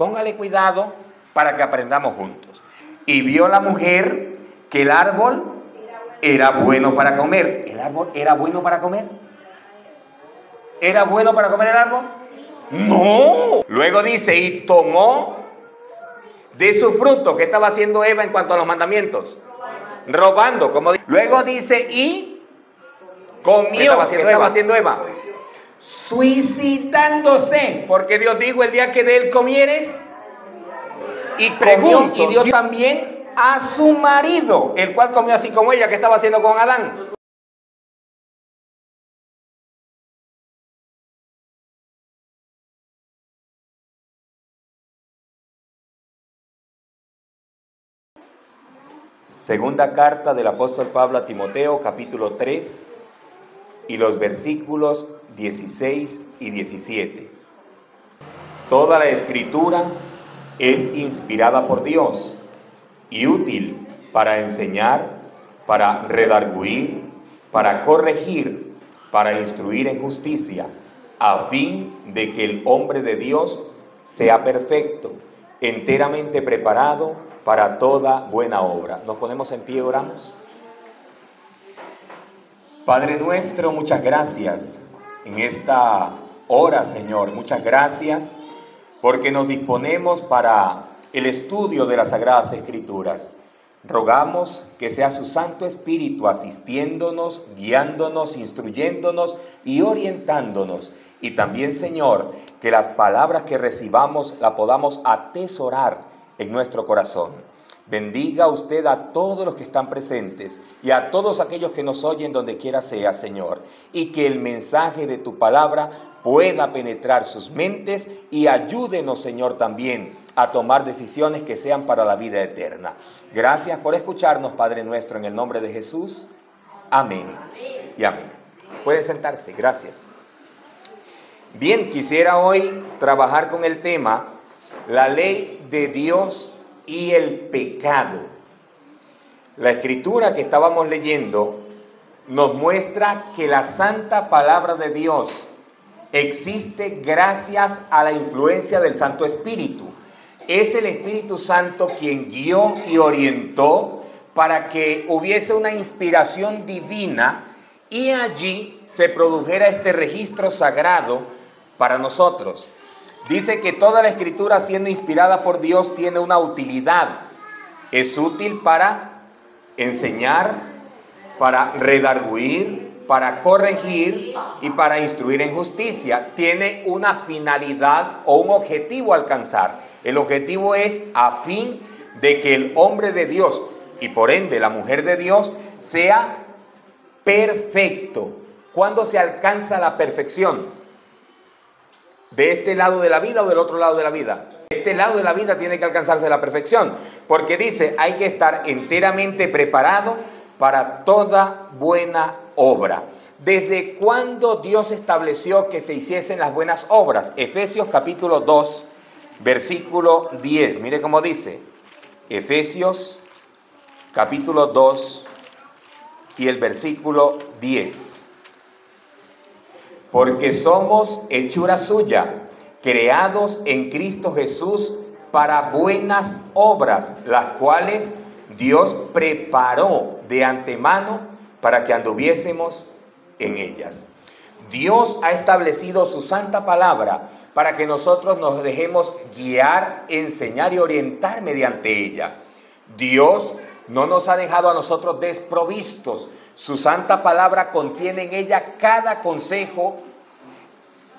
Póngale cuidado para que aprendamos juntos. Y vio la mujer que el árbol era bueno para comer. ¿El árbol era bueno para comer? ¿Era bueno para comer el árbol? No. Luego dice, y tomó de su fruto. ¿Qué estaba haciendo Eva en cuanto a los mandamientos? Robando. Como luego dice, y comió. ¿Qué estaba haciendo Eva? Suicidándose. Porque Dios dijo, el día que de él comieres. Y comió, y dio también a su marido, el cual comió así como ella. ¿Qué estaba haciendo con Adán? Segunda carta del apóstol Pablo a Timoteo, capítulo 3, y los versículos 16 y 17. Toda la escritura es inspirada por Dios y útil para enseñar, para redarguir, para corregir, para instruir en justicia, a fin de que el hombre de Dios sea perfecto, enteramente preparado para toda buena obra. Nos ponemos en pie y oramos. Padre nuestro, muchas gracias en esta hora, Señor. Muchas gracias porque nos disponemos para el estudio de las Sagradas Escrituras. Rogamos que sea su Santo Espíritu asistiéndonos, guiándonos, instruyéndonos y orientándonos. Y también, Señor, que las palabras que recibamos las podamos atesorar en nuestro corazón. Bendiga usted a todos los que están presentes y a todos aquellos que nos oyen donde quiera sea, Señor. Y que el mensaje de tu palabra pueda penetrar sus mentes y ayúdenos, Señor, también a tomar decisiones que sean para la vida eterna. Gracias por escucharnos, Padre nuestro, en el nombre de Jesús. Amén y amén. Pueden sentarse, gracias. Bien, quisiera hoy trabajar con el tema la ley de Dios y el pecado. La escritura que estábamos leyendo nos muestra que la santa palabra de Dios existe gracias a la influencia del Santo Espíritu. Es el Espíritu Santo quien guió y orientó para que hubiese una inspiración divina y allí se produjera este registro sagrado para nosotros. Dice que toda la escritura, siendo inspirada por Dios, tiene una utilidad. Es útil para enseñar, para redarguir, para corregir y para instruir en justicia. Tiene una finalidad o un objetivo a alcanzar. El objetivo es a fin de que el hombre de Dios y por ende la mujer de Dios sea perfecto. ¿Cuándo se alcanza la perfección? ¿De este lado de la vida o del otro lado de la vida? De este lado de la vida tiene que alcanzarse la perfección, porque dice, hay que estar enteramente preparado para toda buena obra. ¿Desde cuándo Dios estableció que se hiciesen las buenas obras? Efesios capítulo 2, versículo 10. Mire cómo dice. Efesios capítulo 2 y el versículo 10. Porque somos hechura suya, creados en Cristo Jesús para buenas obras, las cuales Dios preparó de antemano para que anduviésemos en ellas. Dios ha establecido su santa palabra para que nosotros nos dejemos guiar, enseñar y orientar mediante ella. Dios no nos ha dejado a nosotros desprovistos. Su santa palabra contiene en ella cada consejo,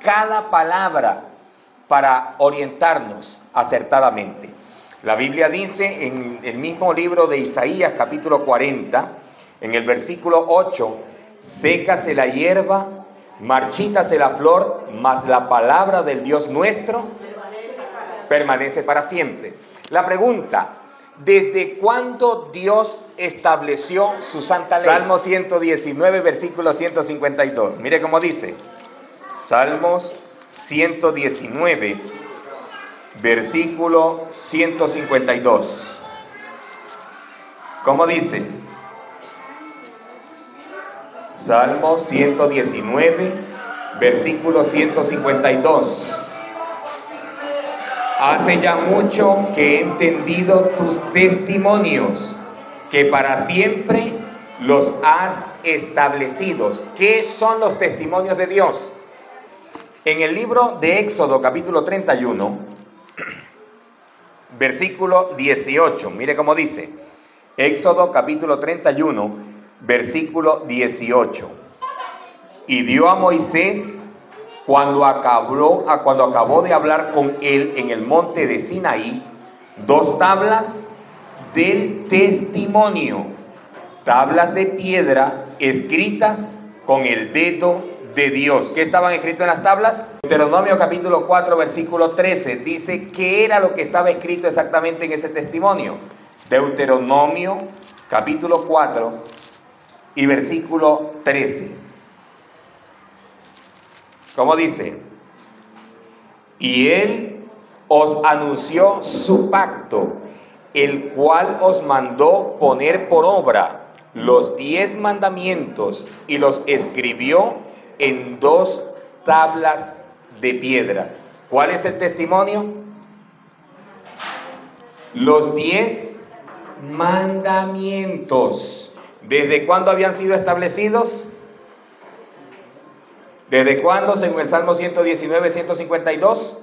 cada palabra para orientarnos acertadamente. La Biblia dice en el mismo libro de Isaías, capítulo 40, en el versículo 8, sécase la hierba, marchítase la flor, mas la palabra del Dios nuestro permanece para siempre. La pregunta, ¿desde cuándo Dios estableció su santa ley? Salmo 119, versículo 152. Mire cómo dice. Salmos 119, versículo 152. ¿Cómo dice? Salmo 119, versículo 152. Hace ya mucho que he entendido tus testimonios, que para siempre los has establecido. ¿Qué son los testimonios de Dios? En el libro de Éxodo, capítulo 31, versículo 18, mire cómo dice. Éxodo, capítulo 31, versículo 18. Y dio a Moisés, cuando acabó de hablar con él en el monte de Sinaí, 2 tablas del testimonio, tablas de piedra escritas con el dedo de Dios. ¿Qué estaban escritos en las tablas? Deuteronomio capítulo 4, versículo 13, dice qué era lo que estaba escrito exactamente en ese testimonio. Deuteronomio capítulo 4 y versículo 13. ¿Cómo dice? Y él os anunció su pacto, el cual os mandó poner por obra los 10 mandamientos y los escribió en 2 tablas de piedra. ¿Cuál es el testimonio? Los 10 mandamientos. ¿Desde cuándo habían sido establecidos? ¿Desde cuándo, según el Salmo 119, 152?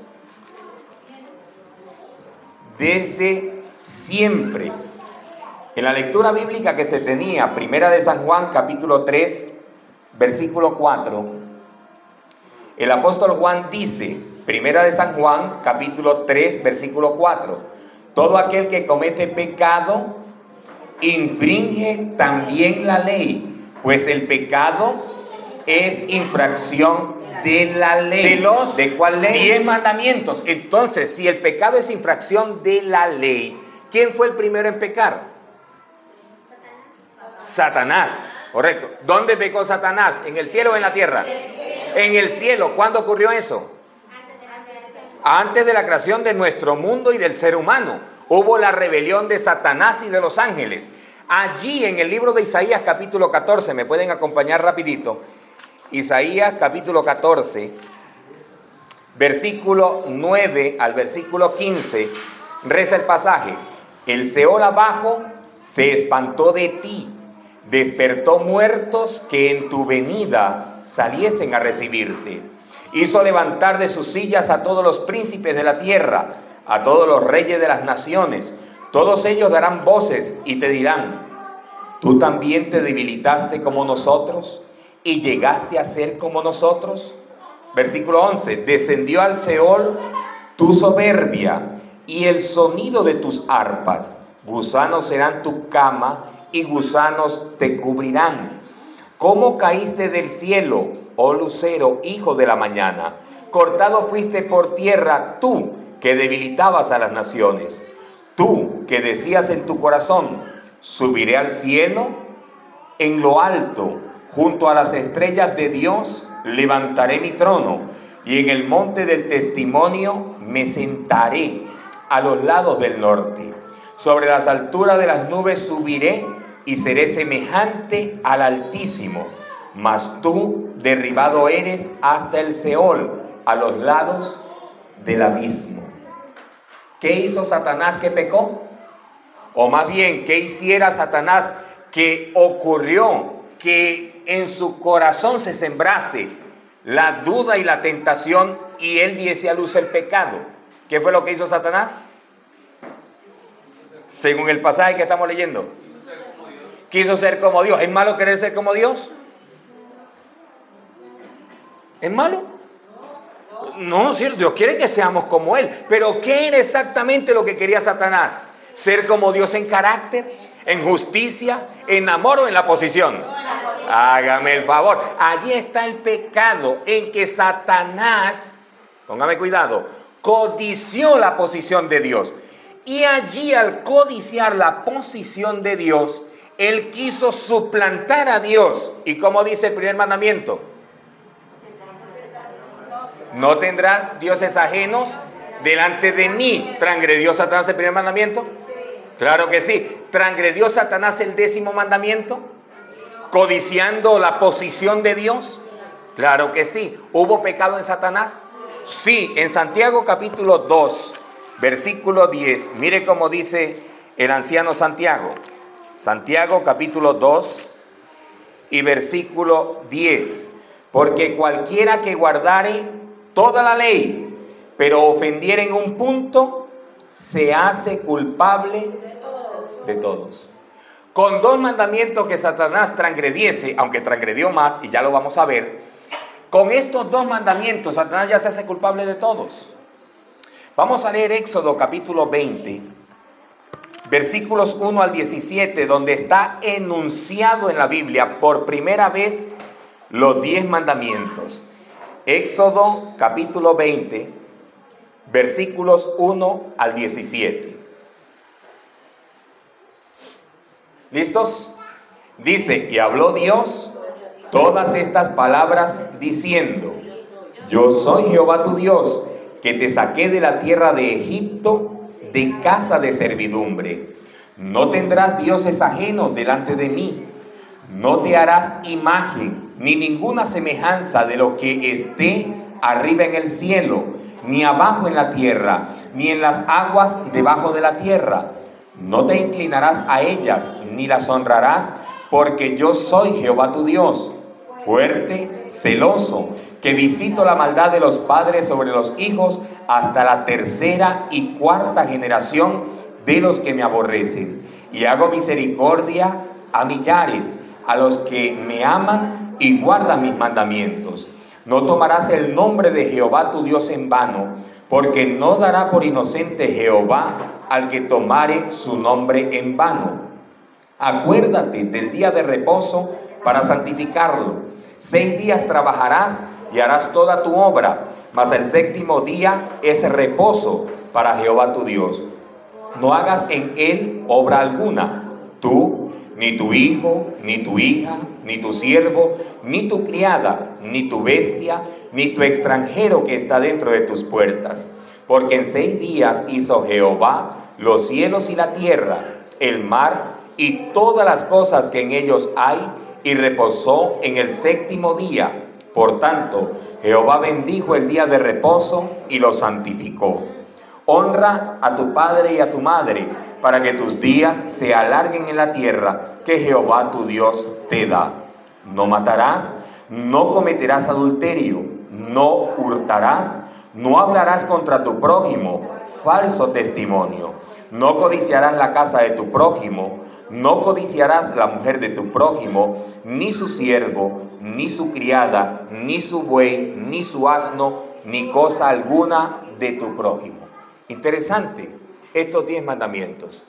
Desde siempre. En la lectura bíblica que se tenía, Primera de San Juan, capítulo 3, versículo 4, el apóstol Juan dice, Primera de San Juan, capítulo 3, versículo 4, todo aquel que comete pecado infringe también la ley, pues el pecado es infracción de la ley. ¿De cuál ley? 10 mandamientos. Entonces, si el pecado es infracción de la ley, ¿quién fue el primero en pecar? Satanás. Correcto. ¿Dónde pecó Satanás? ¿En el cielo o en la tierra? En el cielo. ¿Cuándo ocurrió eso? Antes de la creación de nuestro mundo y del ser humano. Hubo la rebelión de Satanás y de los ángeles. Allí en el libro de Isaías capítulo 14, me pueden acompañar rapidito. Isaías capítulo 14, versículo 9 al versículo 15, reza el pasaje. El Seol abajo se espantó de ti, despertó muertos que en tu venida saliesen a recibirte. Hizo levantar de sus sillas a todos los príncipes de la tierra, a todos los reyes de las naciones. Todos ellos darán voces y te dirán, ¿tú también te debilitaste como nosotros y llegaste a ser como nosotros? Versículo 11, descendió al Seol tu soberbia y el sonido de tus arpas. Gusanos serán tu cama y gusanos te cubrirán. ¿Cómo caíste del cielo, oh lucero, hijo de la mañana? Cortado fuiste por tierra, tú que debilitabas a las naciones. Tú que decías en tu corazón, subiré al cielo, en lo alto, junto a las estrellas de Dios, levantaré mi trono, y en el monte del testimonio me sentaré a los lados del norte. Sobre las alturas de las nubes subiré y seré semejante al Altísimo. Mas tú derribado eres hasta el Seol, a los lados del abismo. ¿Qué hizo Satanás que pecó? O más bien, ¿qué hiciera Satanás que ocurrió que en su corazón se sembrase la duda y la tentación y él diese a luz el pecado? ¿Qué fue lo que hizo Satanás? Según el pasaje que estamos leyendo, quiso ser como Dios. ¿Es malo querer ser como Dios? ¿Es malo? No, sí, Dios quiere que seamos como Él. Pero ¿qué era exactamente lo que quería Satanás? ¿Ser como Dios en carácter, en justicia, en amor o en la posición? Hágame el favor. Allí está el pecado, en que Satanás, póngame cuidado, codició la posición de Dios. Y allí, al codiciar la posición de Dios, él quiso suplantar a Dios. ¿Y cómo dice el primer mandamiento? No tendrás dioses ajenos delante de mí. ¿Transgredió Satanás el primer mandamiento? Claro que sí. ¿Transgredió Satanás el 10º mandamiento? ¿Codiciando la posición de Dios? Claro que sí. ¿Hubo pecado en Satanás? Sí. En Santiago capítulo 2, versículo 10. Mire cómo dice el anciano Santiago. Santiago capítulo 2 y versículo 10. Porque cualquiera que guardare toda la ley, pero ofendiere en un punto, se hace culpable de todos. Con 2 mandamientos que Satanás transgrediese, aunque transgredió más, y ya lo vamos a ver, con estos 2 mandamientos Satanás ya se hace culpable de todos. Vamos a leer Éxodo capítulo 20, versículos 1 al 17, donde está enunciado en la Biblia por primera vez los 10 mandamientos. Éxodo capítulo 20, versículos 1 al 17. ¿Listos? Dice: y habló Dios todas estas palabras diciendo: yo soy Jehová tu Dios, que te saqué de la tierra de Egipto, de casa de servidumbre. No tendrás dioses ajenos delante de mí. No te harás imagen, ni ninguna semejanza de lo que esté arriba en el cielo, ni abajo en la tierra, ni en las aguas debajo de la tierra. No te inclinarás a ellas, ni las honrarás, porque yo soy Jehová tu Dios, fuerte, celoso, que visito la maldad de los padres sobre los hijos hasta la 3ª y 4ª generación de los que me aborrecen. Y hago misericordia a millares, a los que me aman y guardan mis mandamientos. No tomarás el nombre de Jehová tu Dios en vano, porque no dará por inocente Jehová al que tomare su nombre en vano. Acuérdate del día de reposo para santificarlo. 6 días trabajarás y harás toda tu obra, mas el 7º día es reposo para Jehová tu Dios. No hagas en él obra alguna, tú, ni tu hijo, ni tu hija, ni tu siervo, ni tu criada, ni tu bestia, ni tu extranjero que está dentro de tus puertas. Porque en 6 días hizo Jehová los cielos y la tierra, el mar y todas las cosas que en ellos hay, y reposó en el 7º día. Por tanto, Jehová bendijo el día de reposo y lo santificó. Honra a tu padre y a tu madre, para que tus días se alarguen en la tierra que Jehová tu Dios te da. No matarás, no cometerás adulterio, no hurtarás, no hablarás contra tu prójimo falso testimonio, no codiciarás la casa de tu prójimo, no codiciarás la mujer de tu prójimo, ni su siervo, ni su criada, ni su buey, ni su asno, ni cosa alguna de tu prójimo. Interesante estos 10 mandamientos.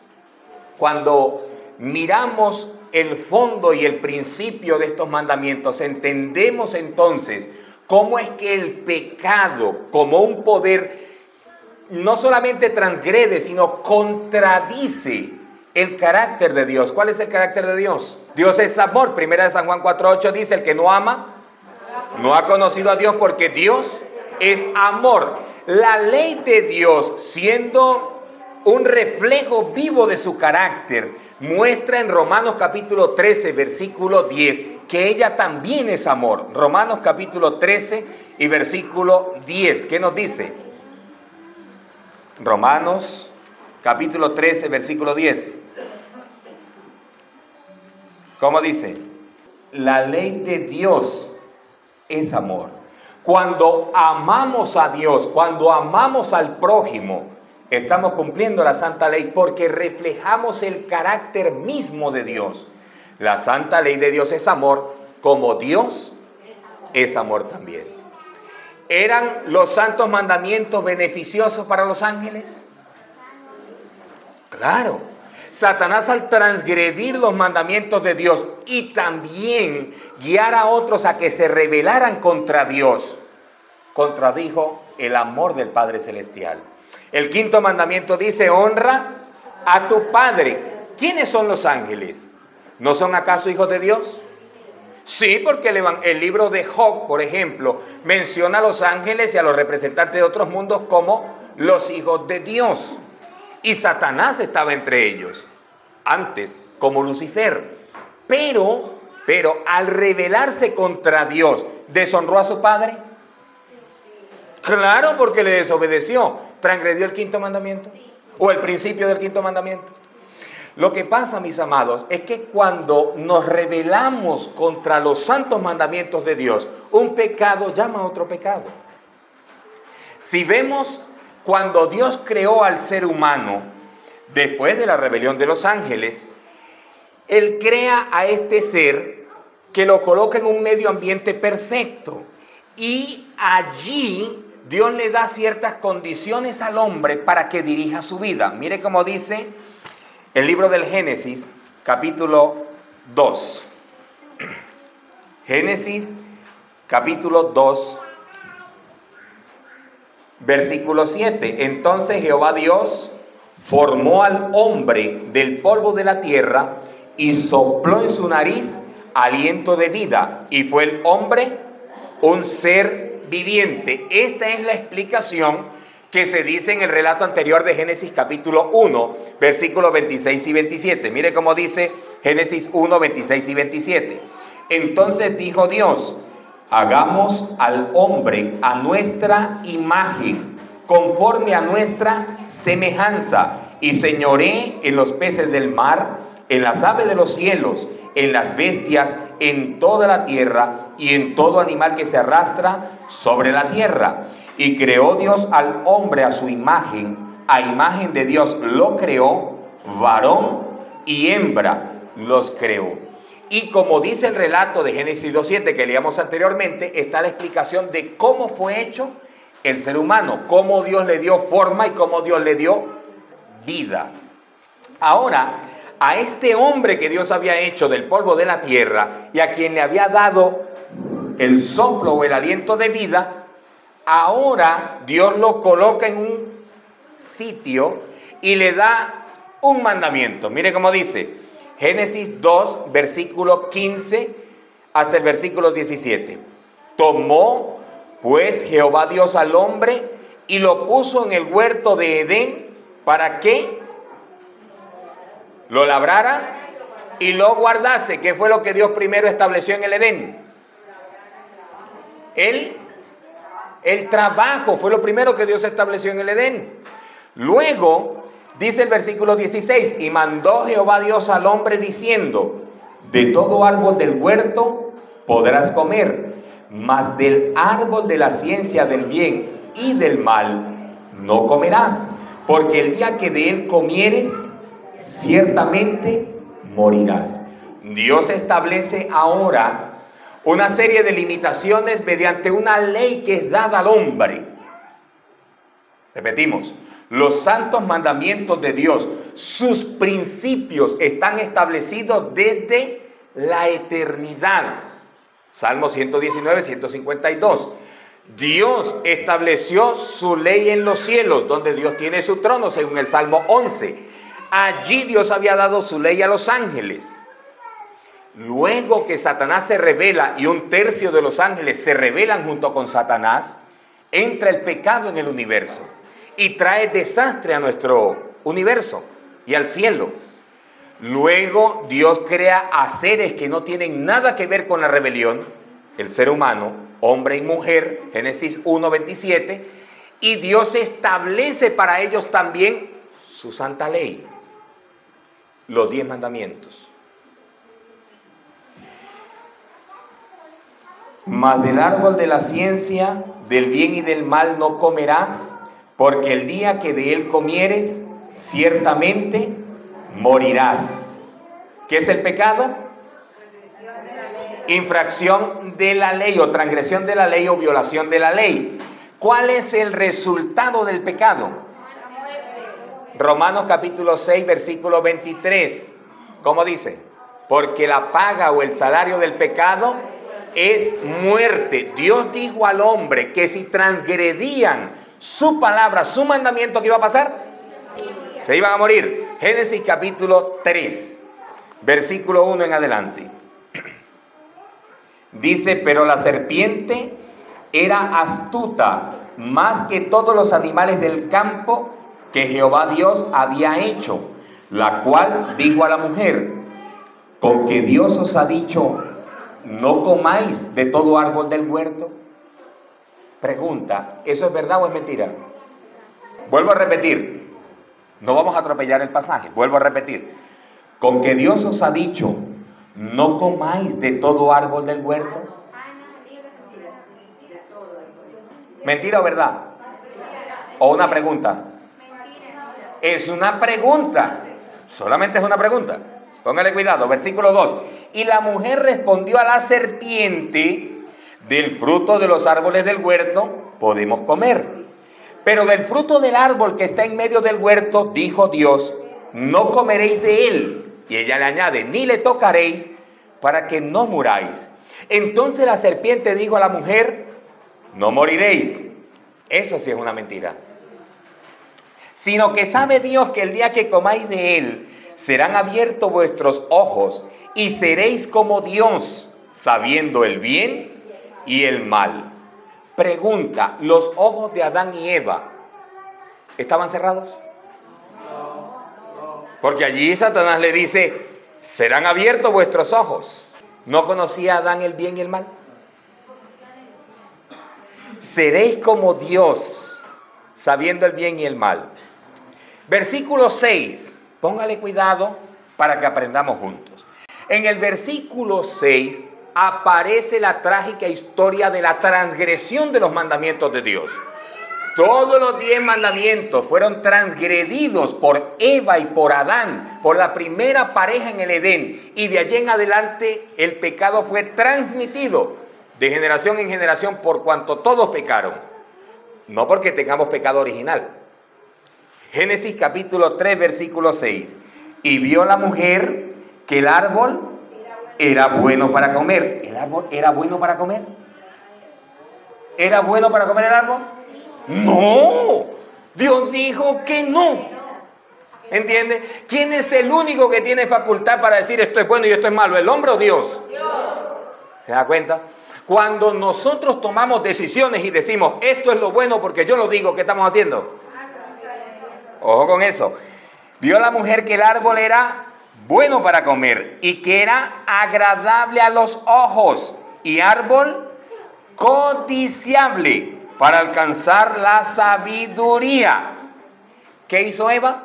Cuando miramos el fondo y el principio de estos mandamientos, entendemos entonces cómo es que el pecado, como un poder, no solamente transgrede, sino contradice el carácter de Dios. ¿Cuál es el carácter de Dios? Dios es amor. Primera de San Juan 4:8 dice: el que no ama, no ha conocido a Dios, porque Dios es amor. La ley de Dios, siendo un reflejo vivo de su carácter, muestra en Romanos capítulo 13, versículo 10, que ella también es amor. Romanos capítulo 13 y versículo 10, ¿qué nos dice? Romanos capítulo 13, versículo 10. ¿Cómo dice? La ley de Dios es amor. Cuando amamos a Dios, cuando amamos al prójimo, estamos cumpliendo la santa ley, porque reflejamos el carácter mismo de Dios. La santa ley de Dios es amor, como Dios es amor también. ¿Eran los santos mandamientos beneficiosos para los ángeles? Claro. Satanás, al transgredir los mandamientos de Dios y también guiar a otros a que se rebelaran contra Dios, contradijo el amor del Padre Celestial. El 5.º mandamiento dice: honra a tu Padre. ¿Quiénes son los ángeles? ¿No son acaso hijos de Dios? Sí, porque el libro de Job, por ejemplo, menciona a los ángeles y a los representantes de otros mundos como los hijos de Dios. Y Satanás estaba entre ellos, antes como Lucifer. Pero al rebelarse contra Dios, ¿deshonró a su padre? Claro, porque le desobedeció. transgredió el quinto mandamiento? ¿O el principio del quinto mandamiento? Lo que pasa, mis amados, es que cuando nos rebelamos contra los santos mandamientos de Dios, un pecado llama a otro pecado. Si vemos cuando Dios creó al ser humano, después de la rebelión de los ángeles, Él crea a este ser que lo coloca en un medio ambiente perfecto. Y allí Dios le da ciertas condiciones al hombre para que dirija su vida. Mire cómo dice el libro del Génesis, capítulo 2. Génesis, capítulo 2, versículo 7. Entonces Jehová Dios formó al hombre del polvo de la tierra y sopló en su nariz aliento de vida, y fue el hombre un ser viviente. Esta es la explicación que se dice en el relato anterior de Génesis capítulo 1, versículos 26 y 27. Mire cómo dice Génesis 1, 26 y 27. Entonces dijo Dios: hagamos al hombre a nuestra imagen, conforme a nuestra semejanza, y señoree en los peces del mar, en las aves de los cielos, en las bestias, en toda la tierra y en todo animal que se arrastra sobre la tierra. Y creó Dios al hombre a su imagen, a imagen de Dios lo creó, varón y hembra los creó. Y como dice el relato de Génesis 2:7 que leíamos anteriormente, está la explicación de cómo fue hecho el ser humano, cómo Dios le dio forma y cómo Dios le dio vida. Ahora, a este hombre que Dios había hecho del polvo de la tierra y a quien le había dado el soplo o el aliento de vida, ahora Dios lo coloca en un sitio y le da un mandamiento. Mire cómo dice Génesis 2, versículo 15 hasta el versículo 17. Tomó pues Jehová Dios al hombre y lo puso en el huerto de Edén para que lo labrara y lo guardase. ¿Qué fue lo que Dios primero estableció en el Edén? El trabajo fue lo primero que Dios estableció en el Edén. Luego dice el versículo 16: y mandó Jehová Dios al hombre diciendo: de todo árbol del huerto podrás comer, mas del árbol de la ciencia del bien y del mal no comerás, porque el día que de él comieres, ciertamente morirás. Dios establece ahora una serie de limitaciones mediante una ley que es dada al hombre. Repetimos, los santos mandamientos de Dios, sus principios están establecidos desde la eternidad. Salmo 119, 152. Dios estableció su ley en los cielos, donde Dios tiene su trono, según el Salmo 11. Allí Dios había dado su ley a los ángeles. Luego que Satanás se rebela y un tercio de los ángeles se rebelan junto con Satanás, entra el pecado en el universo y trae desastre a nuestro universo y al cielo. Luego Dios crea a seres que no tienen nada que ver con la rebelión, el ser humano, hombre y mujer, Génesis 1:27, y Dios establece para ellos también su santa ley, los 10 mandamientos. Mas del árbol de la ciencia, del bien y del mal no comerás, porque el día que de él comieres, ciertamente morirás. ¿Qué es el pecado? Infracción de la ley o transgresión de la ley o violación de la ley. ¿Cuál es el resultado del pecado? Romanos capítulo 6, versículo 23. ¿Cómo dice? Porque la paga o el salario del pecado es muerte. Dios dijo al hombre que si transgredían su palabra, su mandamiento, ¿qué iba a pasar? Se iban a morir. Génesis capítulo 3, versículo 1 en adelante. Dice: pero la serpiente era astuta más que todos los animales del campo que Jehová Dios había hecho, la cual dijo a la mujer: ¿con que Dios os ha dicho, no comáis de todo árbol del huerto? Pregunta, ¿eso es verdad o es mentira? Vuelvo a repetir, no vamos a atropellar el pasaje, vuelvo a repetir, con que Dios os ha dicho, no comáis de todo árbol del huerto. ¿Mentira o verdad? ¿O una pregunta? Es una pregunta, solamente es una pregunta. Póngale cuidado, versículo 2. Y la mujer respondió a la serpiente, del fruto de los árboles del huerto podemos comer, pero del fruto del árbol que está en medio del huerto, dijo Dios, no comeréis de él. Y ella le añade, ni le tocaréis para que no muráis. Entonces la serpiente dijo a la mujer, no moriréis. Eso sí es una mentira. Sino que sabe Dios que el día que comáis de él, serán abiertos vuestros ojos y seréis como Dios, sabiendo el bien y el mal. Pregunta, ¿los ojos de Adán y Eva estaban cerrados? Porque allí Satanás le dice, serán abiertos vuestros ojos. ¿No conocía Adán el bien y el mal? Seréis como Dios, sabiendo el bien y el mal. Versículo 6, póngale cuidado para que aprendamos juntos. En el versículo 6 aparece la trágica historia de la transgresión de los mandamientos de Dios. Todos los 10 mandamientos fueron transgredidos por Eva y por Adán, por la primera pareja en el Edén, y de allí en adelante el pecado fue transmitido de generación en generación por cuanto todos pecaron, no porque tengamos pecado original. Génesis capítulo 3 versículo 6, y vio la mujer que el árbol era bueno para comer. ¿El árbol era bueno para comer? ¿Era bueno para comer el árbol? No, Dios dijo que no. ¿Entiende? ¿Quién es el único que tiene facultad para decir esto es bueno y esto es malo? ¿El hombre o Dios? ¿Se da cuenta? Cuando nosotros tomamos decisiones y decimos esto es lo bueno porque yo lo digo, ¿qué estamos haciendo? Ojo con eso. Vio la mujer que el árbol era bueno para comer y que era agradable a los ojos y árbol codiciable para alcanzar la sabiduría. ¿Qué hizo Eva?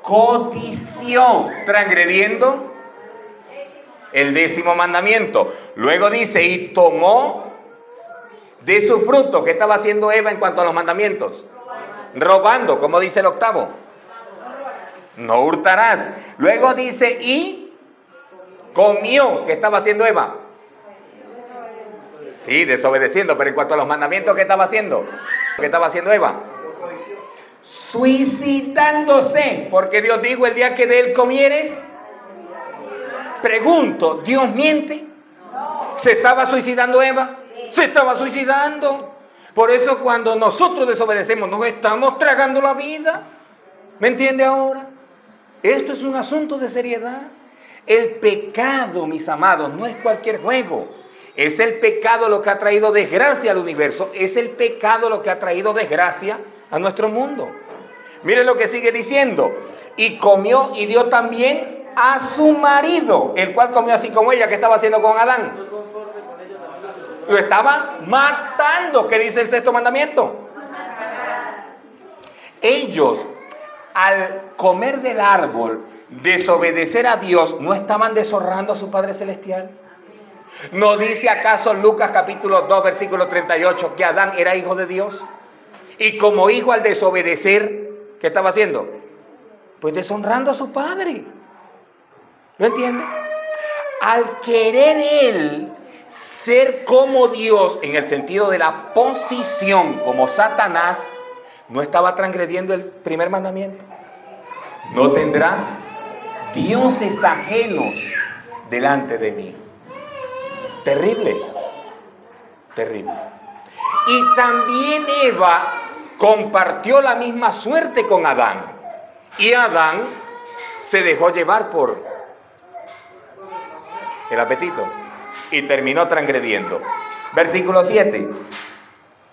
Codició, transgrediendo el 10º mandamiento. Luego dice, y tomó de su fruto. ¿Qué estaba haciendo Eva en cuanto a los mandamientos? Robando, como dice el 8º. No hurtarás. Luego dice, y comió. ¿Qué estaba haciendo Eva? Sí, desobedeciendo, pero en cuanto a los mandamientos, ¿qué estaba haciendo? ¿Qué estaba haciendo Eva? Suicidándose, porque Dios dijo, el día que de él comieres. Pregunto, ¿Dios miente? ¿Se estaba suicidando Eva? Se estaba suicidando. Por eso cuando nosotros desobedecemos, nos estamos tragando la vida. ¿Me entiende ahora? Esto es un asunto de seriedad. El pecado, mis amados, no es cualquier juego. Es el pecado lo que ha traído desgracia al universo. Es el pecado lo que ha traído desgracia a nuestro mundo. Miren lo que sigue diciendo. Y comió y dio también a su marido, el cual comió así como ella. ¿Qué estaba haciendo con Adán? Lo estaba matando. ¿Qué dice el 6º mandamiento? Ellos, al comer del árbol, desobedecer a Dios, ¿no estaban deshonrando a su Padre Celestial? ¿No dice acaso Lucas capítulo 2 versículo 38 que Adán era hijo de Dios? Y como hijo al desobedecer, ¿qué estaba haciendo? Pues deshonrando a su padre. ¿Lo entiende? Al querer él ser como Dios, en el sentido de la posición como Satanás, no estaba transgrediendo el primer mandamiento. No tendrás dioses ajenos delante de mí. Terrible, terrible. Y también Eva compartió la misma suerte con Adán. Y Adán se dejó llevar por el apetito y terminó transgrediendo. Versículo 7.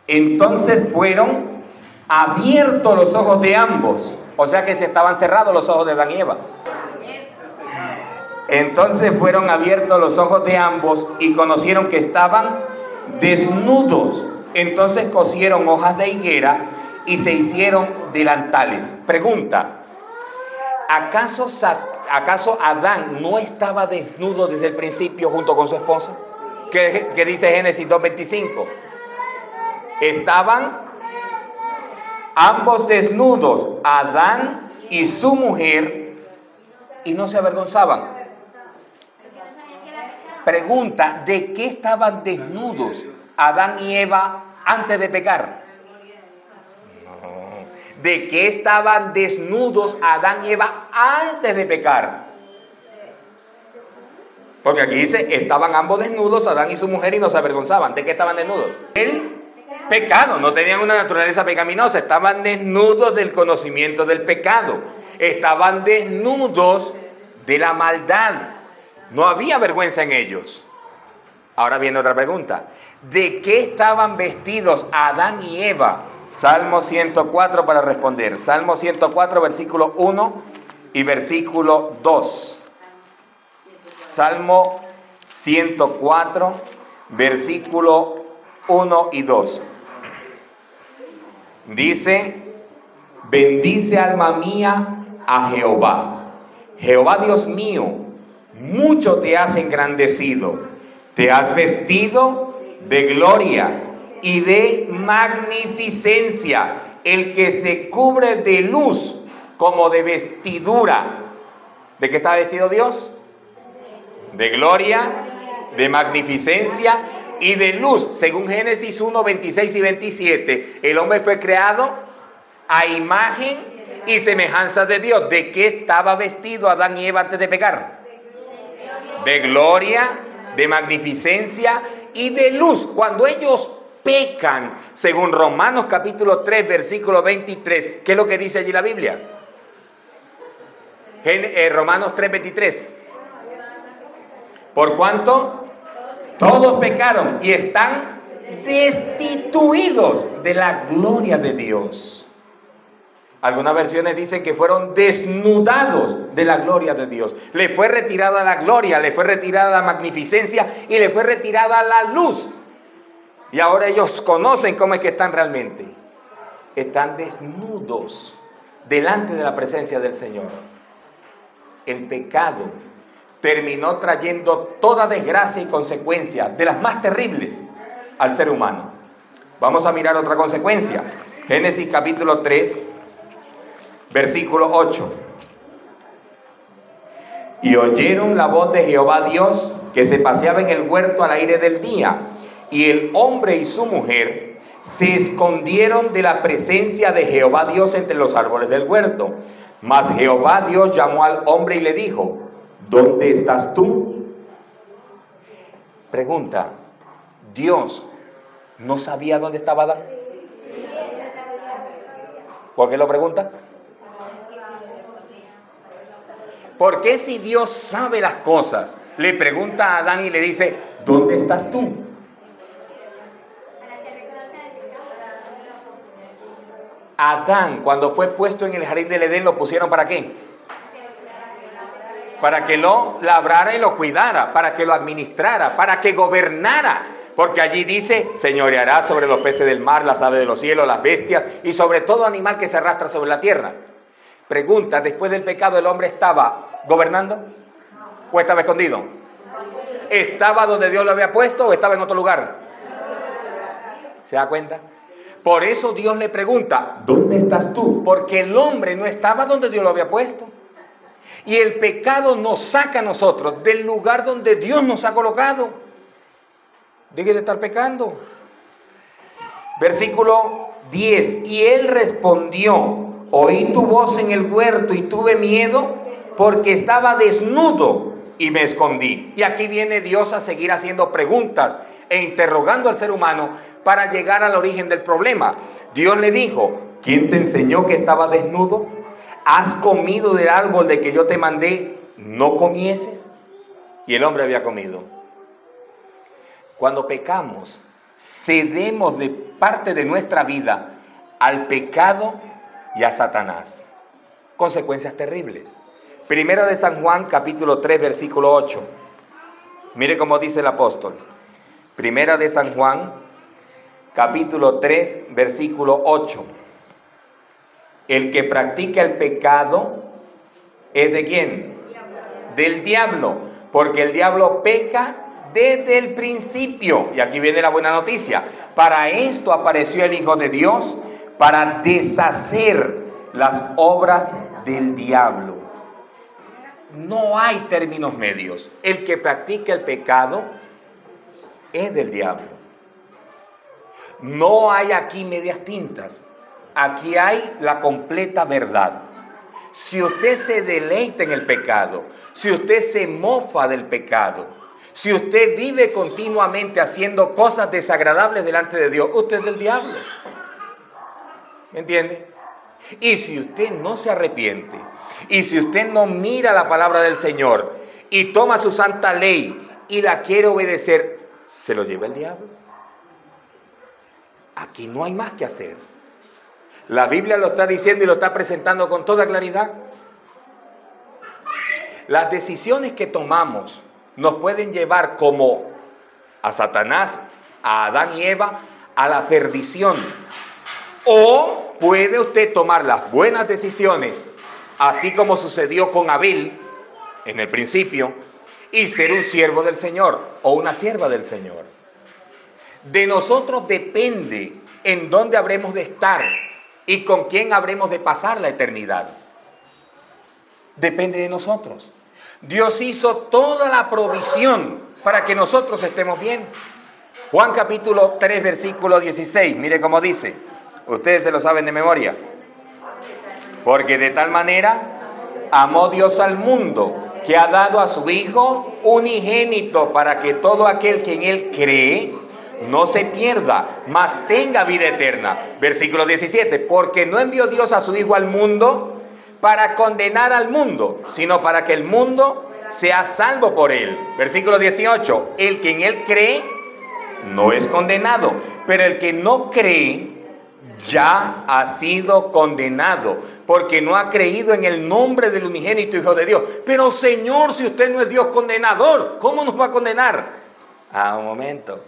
Entonces fueron abiertos los ojos de ambos. O sea que se estaban cerrados los ojos de Adán y Eva. Entonces fueron abiertos los ojos de ambos y conocieron que estaban desnudos. Entonces cosieron hojas de higuera y se hicieron delantales. Pregunta, ¿acaso Adán no estaba desnudo desde el principio junto con su esposa? ¿Qué dice Génesis 2:25? Estaban ambos desnudos, Adán y su mujer, y no se avergonzaban. Pregunta, ¿de qué estaban desnudos Adán y Eva antes de pecar? ¿De qué estaban desnudos Adán y Eva antes de pecar? Porque aquí dice, estaban ambos desnudos, Adán y su mujer, y no se avergonzaban. ¿De qué estaban desnudos? El pecado, no tenían una naturaleza pecaminosa, estaban desnudos del conocimiento del pecado, estaban desnudos de la maldad, no había vergüenza en ellos. Ahora viene otra pregunta, ¿de qué estaban vestidos Adán y Eva? Salmo 104 para responder, Salmo 104 versículo 1 y versículo 2. Salmo 104 versículo 1 y 2. Dice, bendice alma mía a Jehová. Jehová Dios mío, mucho te has engrandecido. Te has vestido de gloria y de magnificencia. El que se cubre de luz como de vestidura. ¿De qué está vestido Dios? De gloria, de magnificencia y de luz. Según Génesis 1, 26 y 27, el hombre fue creado a imagen y semejanza de Dios. ¿De qué estaba vestido Adán y Eva antes de pecar? De gloria, de magnificencia y de luz. Cuando ellos pecan, según Romanos capítulo 3, versículo 23, ¿qué es lo que dice allí la Biblia? Romanos 3, 23. Por cuanto todos pecaron y están destituidos de la gloria de Dios. Algunas versiones dicen que fueron desnudados de la gloria de Dios. Le fue retirada la gloria, le fue retirada la magnificencia y le fue retirada la luz. Y ahora ellos conocen cómo es que están realmente. Están desnudos delante de la presencia del Señor. El pecado terminó trayendo toda desgracia y consecuencia, de las más terribles, al ser humano. Vamos a mirar otra consecuencia. Génesis capítulo 3, versículo 8. Y oyeron la voz de Jehová Dios, que se paseaba en el huerto al aire del día, y el hombre y su mujer se escondieron de la presencia de Jehová Dios entre los árboles del huerto. Mas Jehová Dios llamó al hombre y le dijo, ¿dónde estás tú? Pregunta, ¿Dios no sabía dónde estaba Adán? ¿Por qué lo pregunta? ¿Por qué si Dios sabe las cosas, le pregunta a Adán y le dice, ¿dónde estás tú? Adán, cuando fue puesto en el jardín del Edén, ¿lo pusieron para qué? Para que lo labrara y lo cuidara, para que lo administrara, para que gobernara. Porque allí dice, señoreará sobre los peces del mar, las aves de los cielos, las bestias y sobre todo animal que se arrastra sobre la tierra. Pregunta, después del pecado, ¿el hombre estaba gobernando o estaba escondido? ¿Estaba donde Dios lo había puesto o estaba en otro lugar? ¿Se da cuenta? Por eso Dios le pregunta, ¿dónde estás tú? Porque el hombre no estaba donde Dios lo había puesto. Y el pecado nos saca a nosotros del lugar donde Dios nos ha colocado. Deje de estar pecando. Versículo 10. Y él respondió, oí tu voz en el huerto y tuve miedo porque estaba desnudo y me escondí. Y aquí viene Dios a seguir haciendo preguntas e interrogando al ser humano para llegar al origen del problema. Dios le dijo, ¿quién te enseñó que estaba desnudo? ¿Has comido del árbol de que yo te mandé no comieses? Y el hombre había comido. Cuando pecamos, cedemos de parte de nuestra vida al pecado y a Satanás. Consecuencias terribles. Primera de San Juan, capítulo 3, versículo 8. Mire cómo dice el apóstol. Primera de San Juan, capítulo 3, versículo 8. El que practica el pecado es ¿de quién? Del diablo, porque el diablo peca desde el principio. Y aquí viene la buena noticia. Para esto apareció el Hijo de Dios, para deshacer las obras del diablo. No hay términos medios. El que practica el pecado es del diablo. No hay aquí medias tintas. Aquí hay la completa verdad. Si usted se deleita en el pecado, si usted se mofa del pecado, si usted vive continuamente haciendo cosas desagradables delante de Dios, usted es del diablo. ¿Me entiende? Y si usted no se arrepiente, y si usted no mira la palabra del Señor y toma su santa ley y la quiere obedecer, se lo lleva el diablo. Aquí no hay más que hacer. La Biblia lo está diciendo y lo está presentando con toda claridad. Las decisiones que tomamos nos pueden llevar como a Satanás, a Adán y Eva, a la perdición. O puede usted tomar las buenas decisiones, así como sucedió con Abel en el principio, y ser un siervo del Señor o una sierva del Señor. De nosotros depende en dónde habremos de estar y con quién habremos de pasar la eternidad. Depende de nosotros. Dios hizo toda la provisión para que nosotros estemos bien. Juan capítulo 3, versículo 16, mire cómo dice. Ustedes se lo saben de memoria. Porque de tal manera amó Dios al mundo, que ha dado a su Hijo unigénito, para que todo aquel que en Él cree no se pierda, mas tenga vida eterna. Versículo 17, porque no envió Dios a su Hijo al mundo para condenar al mundo, sino para que el mundo sea salvo por Él. Versículo 18, el que en Él cree no es condenado, pero el que no cree ya ha sido condenado, porque no ha creído en el nombre del unigénito Hijo de Dios. Pero Señor, si usted no es Dios condenador, ¿cómo nos va a condenar? Un momento.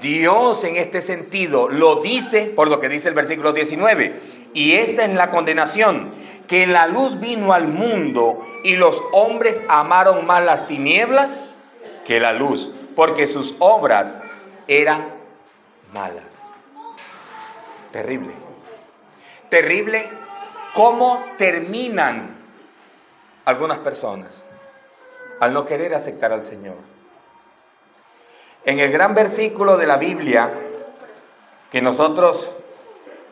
Dios en este sentido lo dice por lo que dice el versículo 19. Y esta es la condenación, que la luz vino al mundo y los hombres amaron más las tinieblas que la luz, porque sus obras eran malas. Terrible. Terrible cómo terminan algunas personas al no querer aceptar al Señor. En el gran versículo de la Biblia que nosotros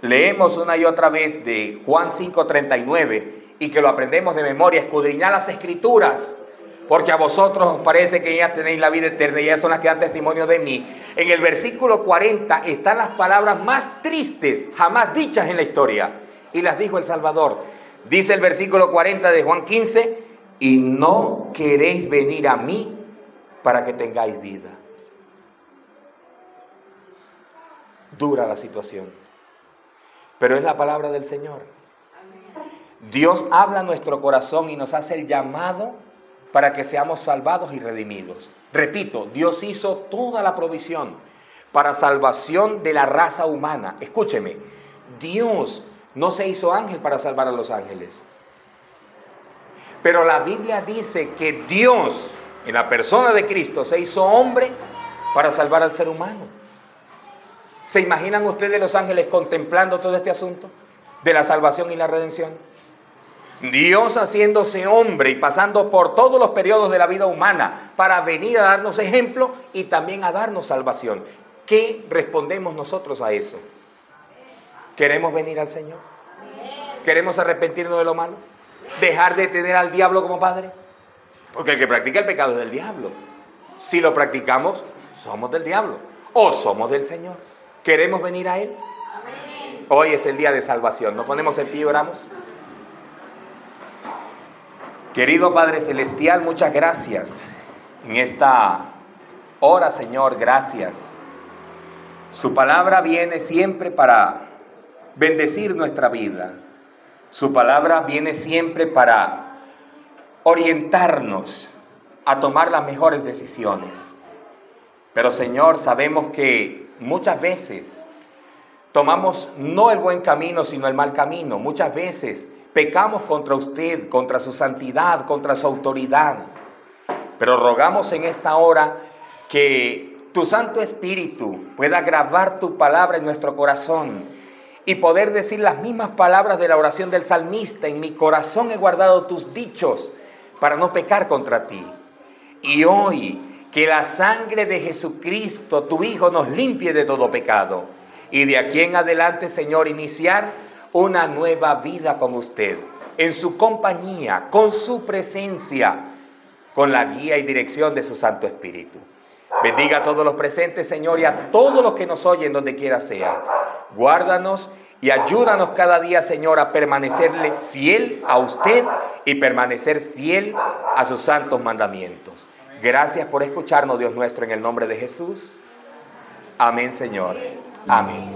leemos una y otra vez de Juan 5:39 y que lo aprendemos de memoria, escudriñad las Escrituras, porque a vosotros os parece que ya tenéis la vida eterna y ellas son las que dan testimonio de mí. En el versículo 40 están las palabras más tristes jamás dichas en la historia, y las dijo el Salvador. Dice el versículo 40 de Juan 15, y no queréis venir a mí para que tengáis vida. Dura la situación, pero es la palabra del Señor. Dios habla a nuestro corazón y nos hace el llamado para que seamos salvados y redimidos. Repito, Dios hizo toda la provisión para salvación de la raza humana. Escúcheme, Dios no se hizo ángel para salvar a los ángeles. Pero la Biblia dice que Dios, en la persona de Cristo, se hizo hombre para salvar al ser humano. ¿Se imaginan ustedes los ángeles contemplando todo este asunto de la salvación y la redención? Dios haciéndose hombre y pasando por todos los periodos de la vida humana para venir a darnos ejemplo y también a darnos salvación. ¿Qué respondemos nosotros a eso? ¿Queremos venir al Señor? ¿Queremos arrepentirnos de lo malo? ¿Dejar de tener al diablo como padre? Porque el que practica el pecado es del diablo. Si lo practicamos, somos del diablo o somos del Señor. ¿Queremos venir a Él? Hoy es el día de salvación. ¿Nos ponemos en pie y oramos? Querido Padre Celestial, muchas gracias en esta hora, Señor, gracias. Su palabra viene siempre para bendecir nuestra vida. Su palabra viene siempre para orientarnos a tomar las mejores decisiones. Pero, Señor, sabemos que muchas veces tomamos no el buen camino, sino el mal camino. Muchas veces pecamos contra usted, contra su santidad, contra su autoridad. Pero rogamos en esta hora que tu Santo Espíritu pueda grabar tu palabra en nuestro corazón y poder decir las mismas palabras de la oración del salmista: en mi corazón he guardado tus dichos para no pecar contra ti. Y hoy, que la sangre de Jesucristo, tu Hijo, nos limpie de todo pecado. Y de aquí en adelante, Señor, iniciar una nueva vida con usted, en su compañía, con su presencia, con la guía y dirección de su Santo Espíritu. Bendiga a todos los presentes, Señor, y a todos los que nos oyen donde quiera sea. Guárdanos y ayúdanos cada día, Señor, a permanecerle fiel a usted y permanecer fiel a sus santos mandamientos. Gracias por escucharnos, Dios nuestro, en el nombre de Jesús. Amén, Señor. Amén.